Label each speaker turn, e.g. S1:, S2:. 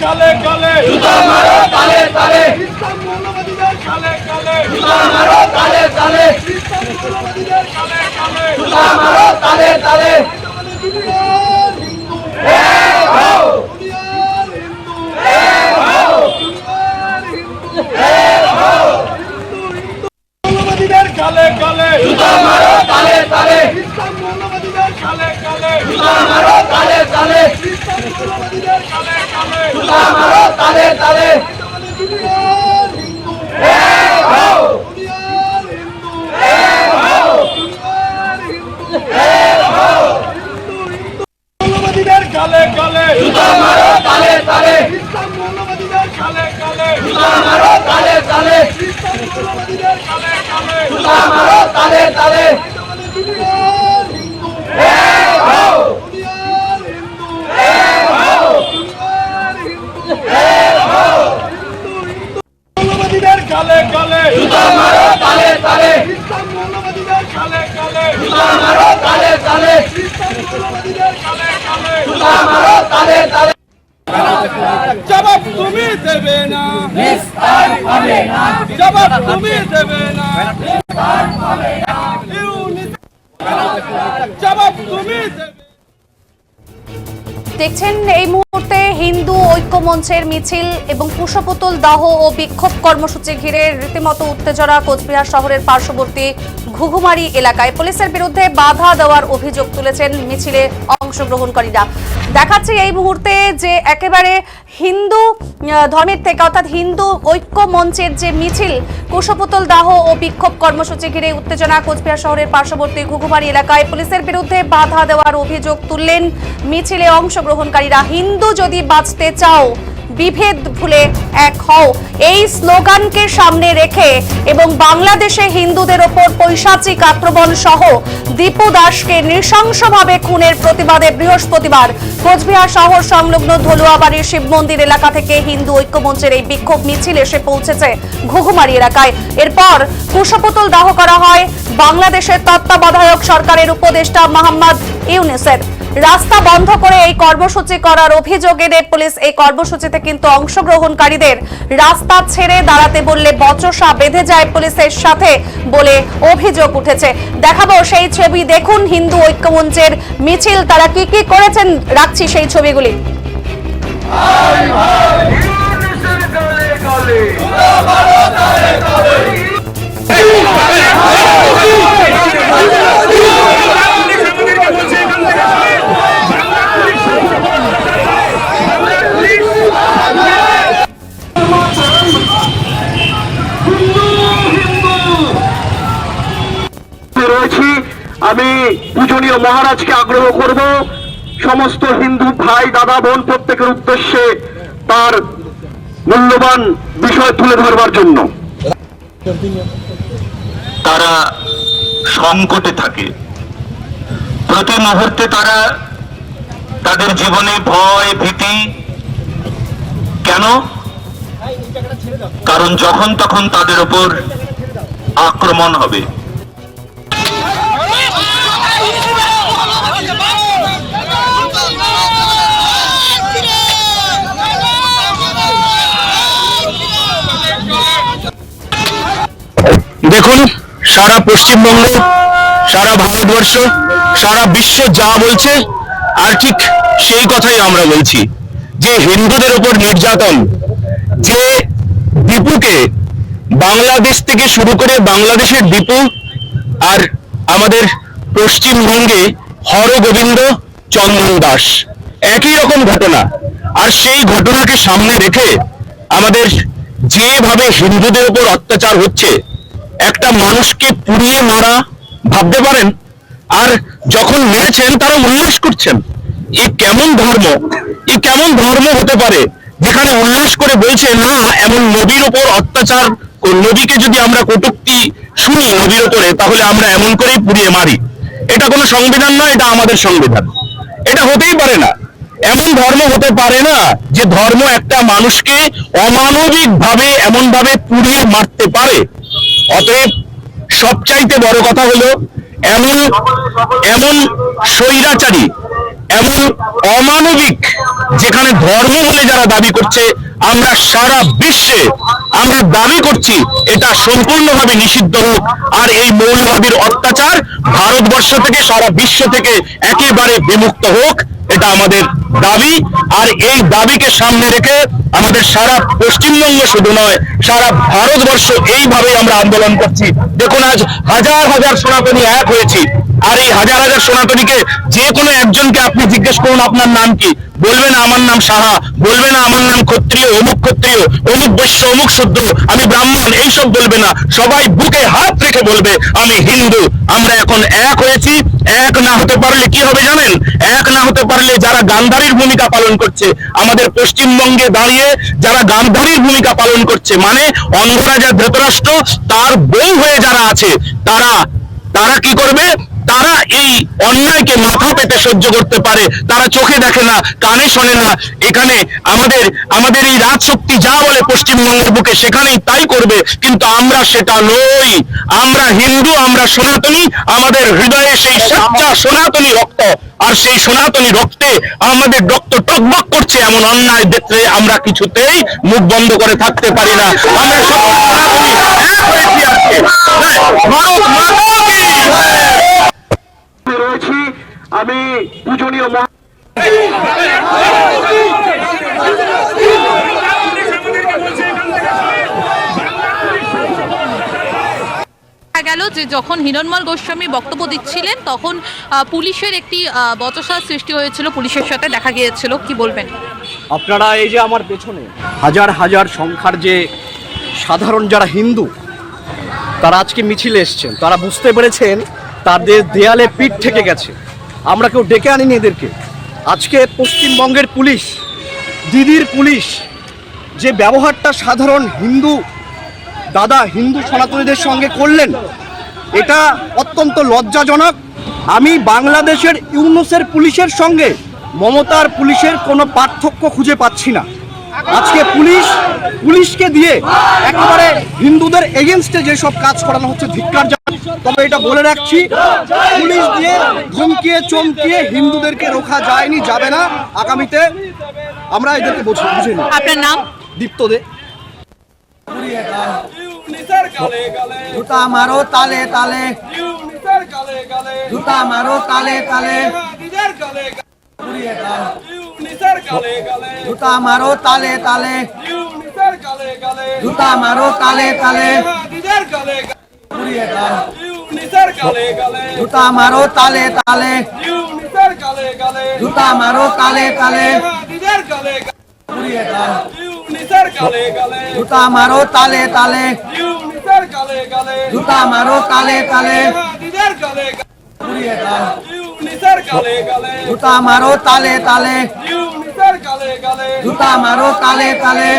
S1: কালে কালে
S2: জুতা মারো তালে তালে
S1: ইসলাম মৌলবাদীদের কালে কালে
S2: জুতা মারো তালে তালে
S1: ইসলাম মৌলবাদীদের কালে কালে
S2: জুতা মারো তালে তালে
S1: দুনিয়ার হিন্দু
S2: এক হও
S1: দুনিয়ার হিন্দু
S2: এক হও
S1: দুনিয়ার হিন্দু
S2: এক হও
S1: মৌলবাদীদের কালে কালে
S2: জুতা মারো তালে তালে
S1: ইসলাম মৌলবাদীদের কালে কালে
S2: জুতা মারো তালে তালে
S1: ইসলাম মৌলবাদীদের কালে কালে
S2: জুতা মারো তালে তালে
S1: দুনিয়ার হিন্দু
S2: এক হও
S1: দুনিয়ার হিন্দু
S2: এক হও
S1: দুনিয়ার হিন্দু
S2: এক হও
S1: মৌলবাদীদের কালে কালে
S2: জুতা মারো তালে তালে
S1: ইসলাম মৌলবাদীদের কালে কালে
S2: জুতা মারো তালে তালে
S1: ইসলাম মৌলবাদীদের কালে কালে
S2: জুতা মারো তালে তালে
S1: দুনিয়ার হিন্দু
S2: এক হও
S1: দুনিয়ার হিন্দু
S2: এক হও
S1: দুনিয়ার হিন্দু
S2: এক হও
S1: মৌলবাদীদের কালে কালে
S2: জুতা মারো তালে তালে
S1: ইসলাম মৌলবাদীদের কালে কালে
S2: জুতা মারো তালে তালে
S1: ইসলাম মৌলবাদীদের কালে কালে
S2: জুতা মারো তালে তালে
S1: জবাব তুমি দেবে না
S2: নিস্তার হবে না
S1: জবাব তুমি দেবে না জবাব তুমি দেবে।
S3: দেখছেন এই মুহূর্তে হিন্দু ঐক্য মঞ্চের মিছিল এবং কুশপুতুল দাহ ও বিক্ষোভ কর্মসূচি ঘিরে রীতিমতো উত্তেজনা কোচবিহার শহরের পার্শ্ববর্তী ঘুঘুমারি এলাকায় পুলিশের বিরুদ্ধে বাধা দেওয়ার অভিযোগ তুলেছেন মিছিলে অংশগ্রহণকারীরা। দেখাচ্ছে এই মুহূর্তে যে একেবারে হিন্দু ধর্মের থেকে অর্থাৎ হিন্দু ঐক্য মঞ্চের যে মিছিল কুশপুতুল দাহ ও বিক্ষোভ কর্মসূচি ঘিরে উত্তেজনা কোচবিহার শহরের পার্শ্ববর্তী ঘুঘুমারি এলাকায় পুলিশের বিরুদ্ধে বাধা দেওয়ার অভিযোগ তুললেন মিছিলে অংশগ্রহণকারীরা। হিন্দু যদি বাঁচতে চাও বিভেদ ভুলে এক হও, এই স্লোগানকে সামনে রেখে এবং বাংলাদেশে হিন্দুদের ওপর পৈশাচিক আক্রমণ সহ দীপু দাসকে নৃশংসভাবে খুনের প্রতিবাদে বৃহস্পতিবার কোচবিহার শহর সংলগ্ন ধলুয়াবাড়ির শিব মন্দির এলাকা থেকে হিন্দু ঐক্যমঞ্চের এই বিক্ষোভ মিছিল এসে পৌঁছেছে ঘুঘুমারি এলাকায়। এরপর কুশপুতুল দাহ করা হয় বাংলাদেশের তত্ত্বাবধায়ক সরকারের উপদেষ্টা মোহাম্মদ ইউনূসের। রাস্তা বন্ধ করে এই কর্মসূচি করার অভিযোগ এনে পুলিশ এই কর্মসূচিতে কিন্তু অংশগ্রহণকারীদের রাস্তা ছেড়ে দাঁড়াতে বললে বচসা বেঁধে যায় পুলিশের সাথে বলে অভিযোগ উঠেছে। দেখাবো সেই ছবি, দেখুন হিন্দু ঐক্যমঞ্চের মিছিল তারা কি কি করেছেন, রাখছি সেই ছবিগুলি।
S4: রয়েছি আমি পূজনীয় মহারাজকে আগ্রহ করব সমস্ত হিন্দু ভাই দাদা বোন প্রত্যেকের উদ্দেশ্যে তার মূল্যবান বিষয় তুলে ধরবার জন্য।
S5: তারা সংকটে থাকে, প্রতি মুহূর্তে তারা তাদের জীবনে ভয় ভীতি। কেন? কারণ যখন তখন তাদের উপর আক্রমণ হবে।
S4: দেখুন, সারা পশ্চিমবঙ্গ, সারা ভারতবর্ষ, সারা বিশ্ব যা বলছে আর ঠিক সেই কথাই আমরা বলছি যে হিন্দুদের উপর নির্যাতন, যে দীপুকে বাংলাদেশ থেকে শুরু করে বাংলাদেশের দীপু আর আমাদের পশ্চিমবঙ্গে হরগোবিন্দ চন্দন দাস একই রকম ঘটনা। আর সেই ঘটনাকে সামনে রেখে আমাদের যেভাবে হিন্দুদের উপর অত্যাচার হচ্ছে, একটা মানুষকে পুড়িয়ে মারা, ভাবতে পারেন? আর যখন মেরেছেন তারা উল্লাস করছেন। এ কেমন ধর্ম? এ কেমন ধর্ম হতে পারে যেখানে উল্লাস করে বলছে না এমন নবীর উপর অত্যাচার, নবীকে যদি আমরা কটূক্তি শুনি নবীর উপরে, তাহলে আমরা এমন করেই পুড়িয়ে মারি। এটা কোনো সংবিধান নয়, এটা আমাদের সংবিধান। এটা হতেই পারে না। এমন ধর্ম হতে পারে না যে ধর্ম একটা মানুষকে অমানবিক ভাবে এমন ভাবে পুড়িয়ে মারতে পারে। অতএব সবচাইতে বড় কথা হলো এমন স্বৈরাচারী, এমন অমানবিক যেখানে ধর্ম বলে যারা দাবি করছে, আমরা সারা বিশ্বে আমরা দাবি করছি এটা সম্পূর্ণভাবে নিষিদ্ধ হোক। আর এই মৌলবাদীর অত্যাচার ভারতবর্ষ থেকে, সারা বিশ্ব থেকে একেবারে বিমুক্ত হোক, এটা আমাদের দাবি। আর এই দাবিকে সামনে রেখে আমাদের সারা পশ্চিমবঙ্গ শুধু নয়, সারা ভারতবর্ষ এইভাবেই আমরা আন্দোলন করছি। দেখুন, আজ হাজার হাজার সনাতনী এক হয়েছি। আর এই হাজার হাজার সনাতনীকে যে কোনো একজনকে আপনি জিজ্ঞেস করুন আপনার নাম কি, বলবে না আমার নাম সাহা, বলবে না আমার নাম ক্ষত্রিয়, অমুক ক্ষত্রিয়, অমুক বৈশ্য, অমুক শূদ্র, আমি ব্রাহ্মণ, এইসব বলবে না। সবাই বুকে হাত রেখে বলবে আমি হিন্দু। আমরা এখন এক হয়েছি। এক না হতে পারলে কি হবে জানেন? এক না হতে পারলে যারা গান্ধারীর ভূমিকা পালন করছে আমাদের পশ্চিমবঙ্গে দাঁড়িয়ে, যারা গান্ধারীর ভূমিকা পালন করছে, মানে অন্ধরাজা ধৃতরাষ্ট্র তার বউ হয়ে যারা আছে, তারা কি করবে? তারা এই অন্যায়কে মাথা পেতে সহ্য করতে পারে। তারা চোখে দেখে না, কানে শোনে না। এখানে আমাদের এই রাজশক্তি যা বলে পশ্চিমবঙ্গের বুকে, সেখানেই তাই করবে। কিন্তু আমরা সেটা নই। আমরা হিন্দু, আমরা সনাতনী। আমাদের হৃদয়ে সেই সচ্চা সনাতনী রক্ত, আর সেই সনাতনী রক্তে আমাদের রক্ত টকবক করছে। এমন অন্যায় দেখলে আমরা কিছুতেই মুখ বন্ধ করে থাকতে পারি না। আমরা সকল সনাতনী এক হয়েছি আজকে। ভারত মাতা কি
S6: রয়েছি আমি পূজনীয়
S7: গেল যে যখন হিরণমল গোস্বামী বক্তব্য দিচ্ছিলেন তখন পুলিশের একটি বচসার সৃষ্টি হয়েছিল, পুলিশের সাথে দেখা গিয়েছিল, কি বলবেন?
S6: আপনারা এই যে আমার পেছনে হাজার হাজার সংখ্যার যে সাধারণ যারা হিন্দু, তারা আজকে মিছিলে এসছেন। তারা বুঝতে পেরেছেন তাদের দেয়ালে পিঠ থেকে গেছে। আমরা কেউ ডেকে আনিনি এদেরকে। আজকে পশ্চিমবঙ্গের পুলিশ, দিদির পুলিশ যে ব্যবহারটা সাধারণ হিন্দু দাদা, হিন্দু সনাতনীদের সঙ্গে করলেন, এটা অত্যন্ত লজ্জাজনক। আমি বাংলাদেশের ইউনুসের পুলিশের সঙ্গে মমতার পুলিশের কোনো পার্থক্য খুঁজে পাচ্ছি না। আজকে পুলিশকে দিয়ে একেবারে হিন্দুদের এগেনস্টে যেসব কাজ করানো হচ্ছে, ধিক্কার জানাই। তবে এটা বলে রাখছি, পুলিশ দিয়ে ধমকিয়ে চমকিয়ে হিন্দুদেরকে রোখা যায়নি, যাবে না। আগামীতে আমরা এদেরকে বুঝে নিই।
S7: আপনার নাম?
S6: দীপ্ত দে।
S2: জুতা মারো তালে তালে, জুতা মারো তালে তালে, জুতা মারো তালে তালে, জুতা মারো তালে তালে, জুতা মারো তালে তালে, জুতা মারো তালে তালে, জুতা মারো তালে তালে, জুতা মারো তালে তালে, জুতা মারো তালে তালে, জুতা মারো তালে তালে,